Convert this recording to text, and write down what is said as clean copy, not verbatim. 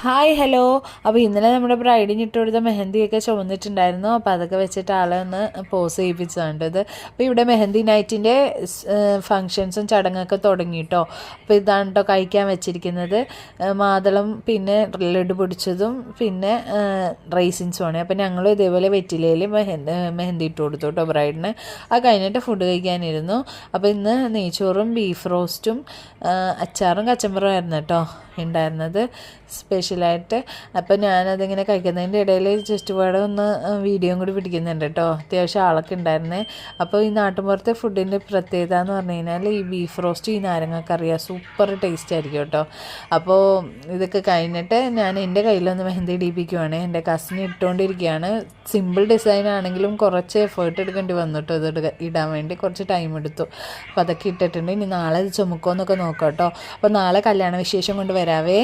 Hi hello. അപ്പോൾ ഇന്നലെ നമ്മുടെ ബ്രൈഡിന് ഇട്ട് കൊടുത്ത മെഹന്തിയൊക്കെ ചുമന്നിട്ടുണ്ടായിരുന്നു. അപ്പോൾ അതൊക്കെ വെച്ചിട്ട് ആളെ ഒന്ന് പോസ് ചെയ്യിപ്പിച്ചതാണ് ഇത്. അപ്പോൾ ഇവിടെ മെഹന്തി നൈറ്റിൻ്റെ ഫങ്ഷൻസും ചടങ്ങൊക്കെ തുടങ്ങിയിട്ടോ. അപ്പോൾ ഇതാണ് കേട്ടോ കഴിക്കാൻ വെച്ചിരിക്കുന്നത്. മാതളം, പിന്നെ ലഡു പൊടിച്ചതും, പിന്നെ റൈസിൻസുമാണ്. അപ്പോൾ ഞങ്ങളും ഇതേപോലെ വെറ്റിലയിൽ മെഹന്തി ഇട്ട് കൊടുത്തു കേട്ടോ ബ്രൈഡിന്. അത് കഴിഞ്ഞിട്ട് ഫുഡ് കഴിക്കാനിരുന്നു. അപ്പോൾ ഇന്ന് നെയ്ച്ചോറും ബീഫ് റോസ്റ്റും അച്ചാറും കച്ചമ്പറും ആയിരുന്നു കേട്ടോ ഉണ്ടായിരുന്നത് സ്പെഷ്യലായിട്ട്. അപ്പോൾ ഞാനതിങ്ങനെ കഴിക്കുന്നതിൻ്റെ ഇടയിൽ ജസ്റ്റ് പാടെ ഒന്ന് വീഡിയോയും കൂടി പിടിക്കുന്നുണ്ട് കേട്ടോ. അത്യാവശ്യം ആളൊക്കെ ഉണ്ടായിരുന്നേ. അപ്പോൾ ഈ നാട്ടുമ്പുറത്തെ ഫുഡിൻ്റെ പ്രത്യേകത എന്ന് പറഞ്ഞു കഴിഞ്ഞാൽ ഈ ബീഫ് റോസ്റ്റ്, ഈ നാരങ്ങക്കറിയാം, സൂപ്പർ ടേസ്റ്റ് ആയിരിക്കും കേട്ടോ. അപ്പോൾ ഇതൊക്കെ കഴിഞ്ഞിട്ട് ഞാൻ എൻ്റെ കയ്യിലൊന്ന് മെഹന്തി ഇടിപ്പിക്കുവാണ്. എൻ്റെ കസിന് ഇട്ടുകൊണ്ടിരിക്കുകയാണ്. സിമ്പിൾ ഡിസൈൻ ആണെങ്കിലും കുറച്ച് എഫേർട്ട് എടുക്കേണ്ടി വന്നു കേട്ടോ. ഇത് ഇടാൻ വേണ്ടി കുറച്ച് ടൈം എടുത്തു. അപ്പോൾ അതൊക്കെ ഇട്ടിട്ടുണ്ട്. ഇനി നാളെ ഇത് ചുമക്കുമെന്നൊക്കെ നോക്കാം കേട്ടോ. അപ്പോൾ നാളെ കല്യാണ വിശേഷം കൊണ്ട് വരാവേ.